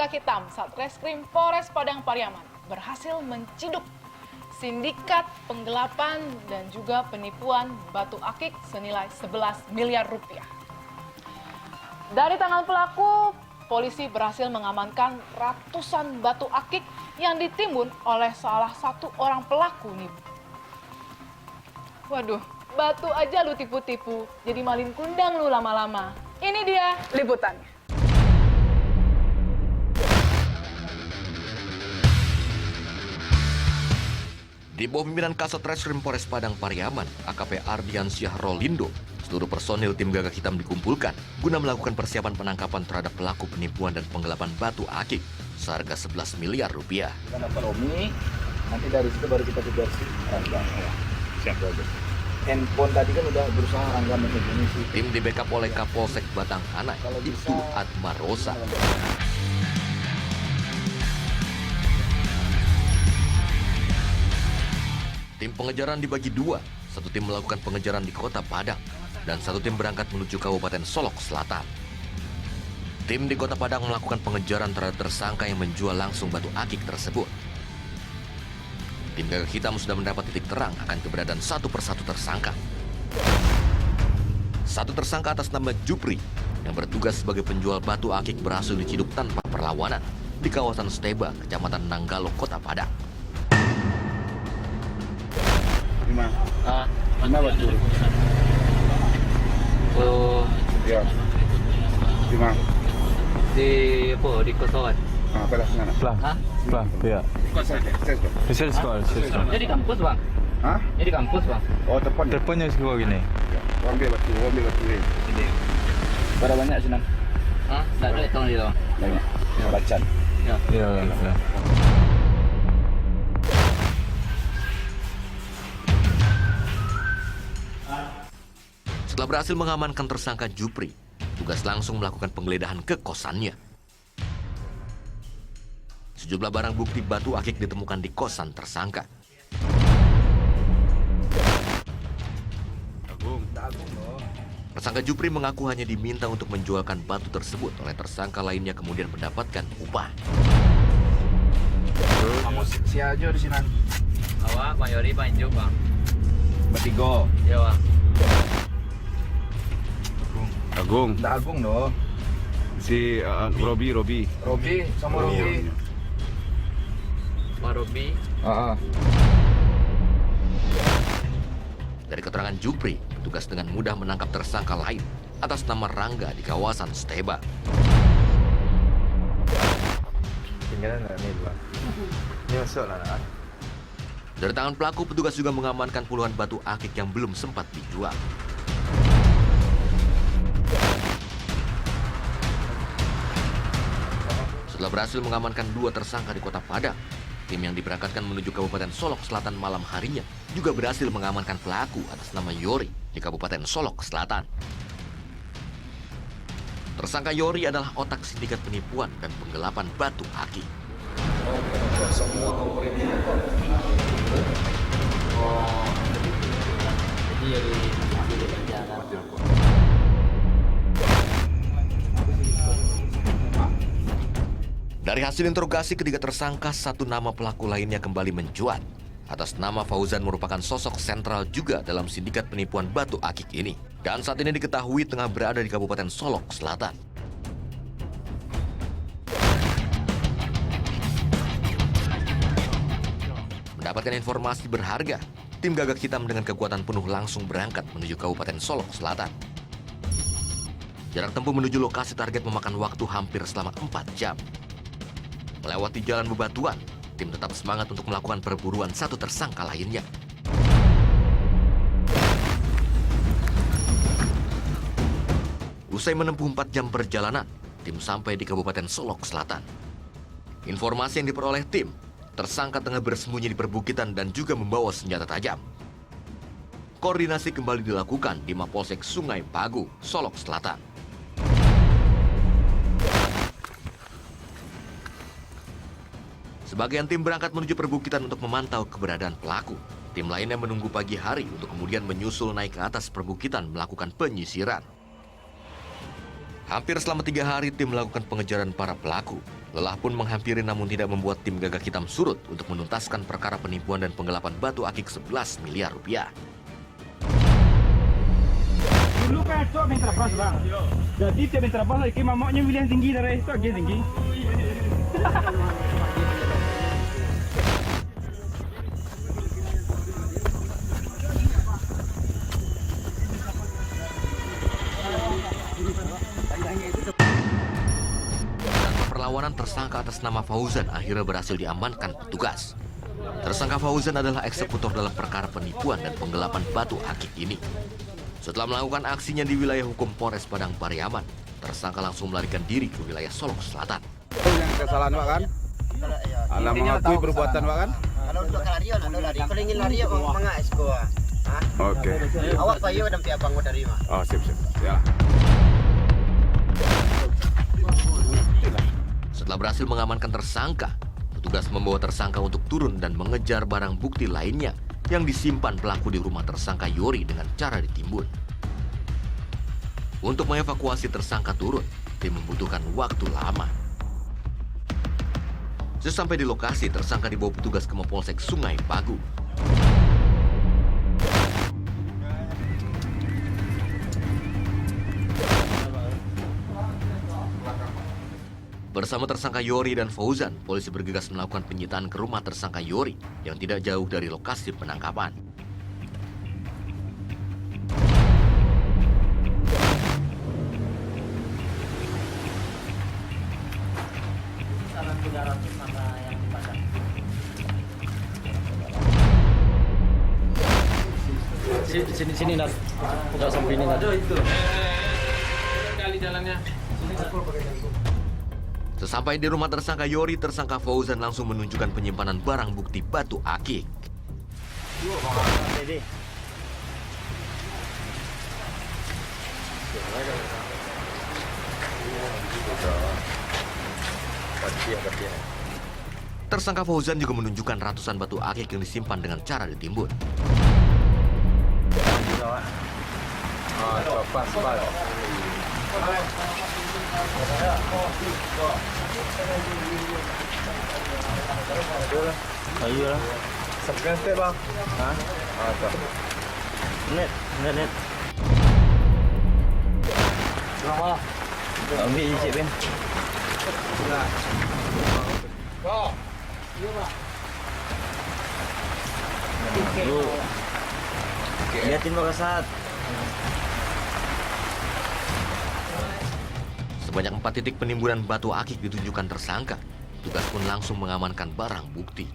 Gagak Hitam Satreskrim Polres Padang Pariaman berhasil menciduk sindikat penggelapan dan juga penipuan batu akik senilai 11 miliar rupiah. Dari tangan pelaku, polisi berhasil mengamankan ratusan batu akik yang ditimbun oleh salah satu orang pelaku nih. Waduh, batu aja lu tipu-tipu, jadi malin kundang lu lama-lama. Ini dia liputannya. Di bawah pimpinan Kasat Reskrim Polres Padang Pariaman, AKP Ardiansyah Rolindo, seluruh personil tim Gagak Hitam dikumpulkan guna melakukan persiapan penangkapan terhadap pelaku penipuan dan penggelapan batu akik seharga 11 miliar rupiah. Kita dapat Romi, nanti dari situ baru kita kejar si Rangga. Siap aja. Handphone tadi kan udah berusaha Rangga menghubungi si. Tim di backup oleh Kapolsek Batang Hanai, Ibtu Atmarosa. Tim pengejaran dibagi dua, satu tim melakukan pengejaran di kota Padang, dan satu tim berangkat menuju Kabupaten Solok Selatan. Tim di kota Padang melakukan pengejaran terhadap tersangka yang menjual langsung batu akik tersebut. Tim Gagak Hitam sudah mendapat titik terang akan keberadaan satu persatu tersangka. Satu tersangka atas nama Jupri, yang bertugas sebagai penjual batu akik berhasil diciduk tanpa perlawanan di kawasan Steba, Kecamatan Nanggalo, Kota Padang. Mana batu? Oh, Ya. Di mana? di apa? Di kosan. Pada sana. Pelan, pelan, ya. Bisa di sekolah, bisa di sekolah. Jadi kampus bang? Hah? Jadi kampus bang? Oh depan. Depannya sekolah gini. Ambil batu ini. Berapa banyak sih, Nan? Hah? Tak ada hitung dia bang? Banyak. Bacan. Ya. Ya, ya. Setelah berhasil mengamankan tersangka Jupri, tugas langsung melakukan penggeledahan ke kosannya. Sejumlah barang bukti batu akik ditemukan di kosan tersangka. Tersangka Jupri mengaku hanya diminta untuk menjualkan batu tersebut oleh tersangka lainnya kemudian mendapatkan upah. Kamu si aja di sini. Awak, Bang Yori, Bang Injuk bang? Bertiga. Ya bang. Agung, Nggak Agung dong. si Robi. Robi sama Robi. Bang Robi. Dari keterangan Jupri, petugas dengan mudah menangkap tersangka lain atas nama Rangga di kawasan Steba. tinggalan nggak nih dua? Ini masuk lah. Dari tangan pelaku, petugas juga mengamankan puluhan batu akik yang belum sempat dijual. Setelah berhasil mengamankan dua tersangka di kota Padang, tim yang diberangkatkan menuju Kabupaten Solok Selatan malam harinya juga berhasil mengamankan pelaku atas nama Yori di Kabupaten Solok Selatan. Tersangka Yori adalah otak sindikat penipuan dan penggelapan batu akik. Dari hasil interogasi ketiga tersangka, satu nama pelaku lainnya kembali mencuat. Atas nama Fauzan merupakan sosok sentral juga dalam sindikat penipuan batu akik ini. Dan saat ini diketahui tengah berada di Kabupaten Solok Selatan. Mendapatkan informasi berharga, tim Gagak Hitam dengan kekuatan penuh langsung berangkat menuju Kabupaten Solok Selatan. Jarak tempuh menuju lokasi target memakan waktu hampir selama 4 jam. Melewati jalan bebatuan, tim tetap semangat untuk melakukan perburuan satu tersangka lainnya. Usai menempuh 4 jam perjalanan, tim sampai di Kabupaten Solok Selatan. Informasi yang diperoleh tim, tersangka tengah bersembunyi di perbukitan dan juga membawa senjata tajam. Koordinasi kembali dilakukan di Mapolsek Sungai Pagu, Solok Selatan. Sebagian tim berangkat menuju perbukitan untuk memantau keberadaan pelaku. Tim lainnya menunggu pagi hari untuk kemudian menyusul naik ke atas perbukitan melakukan penyisiran. Hampir selama 3 hari tim melakukan pengejaran para pelaku. Lelah pun menghampiri namun tidak membuat tim Gagak Hitam surut untuk menuntaskan perkara penipuan dan penggelapan batu akik 11 miliar rupiah. Dulu kan itu main terabas bang. Jadi tiap main terabas lagi mamanya pilihan tinggi dari itu lagi tinggi. Tanpa perlawanan, tersangka atas nama Fauzan akhirnya berhasil diamankan petugas. Tersangka Fauzan adalah eksekutor dalam perkara penipuan dan penggelapan batu akik ini. Setelah melakukan aksinya di wilayah hukum Polres Padang Pariaman, tersangka langsung melarikan diri ke wilayah Solok Selatan. Yang kesalahan Pak kan? Alah mengakui perbuatan Pak kan? Kalau untuk lari, nak lari. Kalau ingin lari, mengais gua. Oke. Awak payo dan pihak bangun dari mana? Oh sip. Ya. Setelah berhasil mengamankan tersangka, petugas membawa tersangka untuk turun dan mengejar barang bukti lainnya yang disimpan pelaku di rumah tersangka Yori dengan cara ditimbun. Untuk mengevakuasi tersangka turun, tim membutuhkan waktu lama. Sesampai di lokasi, tersangka dibawa petugas ke Mapolsek Sungai Pagu. Bersama tersangka Yori dan Fauzan, polisi bergegas melakukan penyitaan ke rumah tersangka Yori yang tidak jauh dari lokasi penangkapan. Sini Nat. Enggak sampai ini Nat. Kali jalannya. Sesampai di rumah tersangka Yori, tersangka Fauzan langsung menunjukkan penyimpanan barang bukti batu akik. Tersangka Fauzan juga menunjukkan ratusan batu akik yang disimpan dengan cara ditimbun. Ayo lah. Sekian step Bang. Hah? Net. Selamat. Ambil je Cik Ben. Lihatin Pak Kasat. Sebanyak 4 titik penimbunan batu akik ditunjukkan tersangka. Petugas pun langsung mengamankan barang bukti.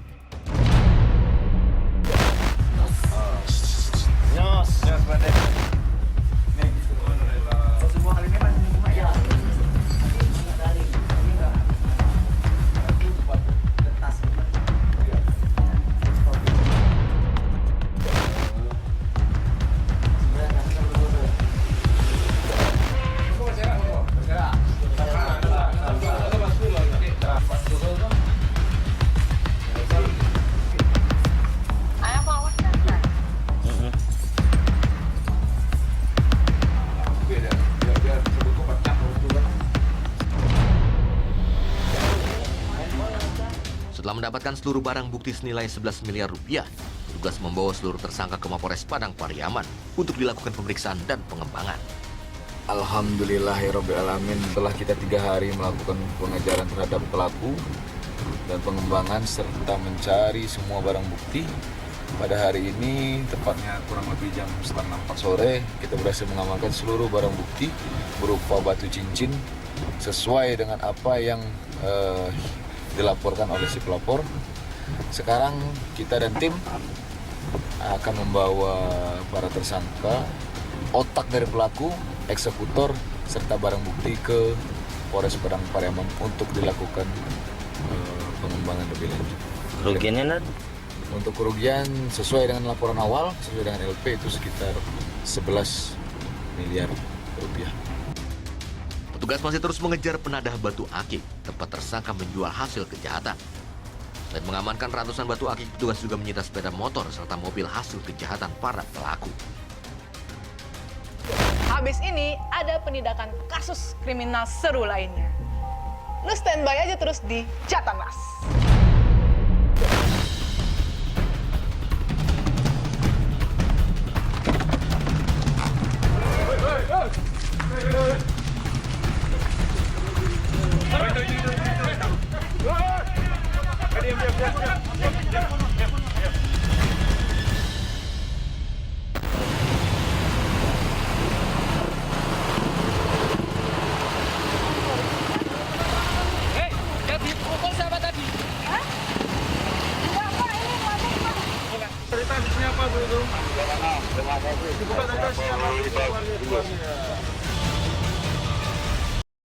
Setelah mendapatkan seluruh barang bukti senilai 11 miliar rupiah, petugas membawa seluruh tersangka ke Mapolres Padang Pariaman untuk dilakukan pemeriksaan dan pengembangan. Alhamdulillahirrabbilalamin, setelah kita 3 hari melakukan pengejaran terhadap pelaku dan pengembangan serta mencari semua barang bukti, pada hari ini tepatnya kurang lebih jam setengah 4 sore kita berhasil mengamankan seluruh barang bukti berupa batu cincin sesuai dengan apa yang dilaporkan oleh si pelapor. Sekarang kita dan tim akan membawa para tersangka, otak dari pelaku, eksekutor, serta barang bukti ke Polres Padang Pariaman untuk dilakukan pengembangan lebih lanjut. Kerugiannya Nat? Untuk kerugian sesuai dengan laporan awal, sesuai dengan LP itu sekitar 11 miliar rupiah. Petugas masih terus mengejar penadah batu akik, tempat tersangka menjual hasil kejahatan. Selain mengamankan ratusan batu akik, petugas juga menyita sepeda motor serta mobil hasil kejahatan para pelaku. Habis ini ada penindakan kasus kriminal seru lainnya. Lu standby aja terus di Jatanas. Cerita di sini apa tuh itu? Dibuka dari sini apa?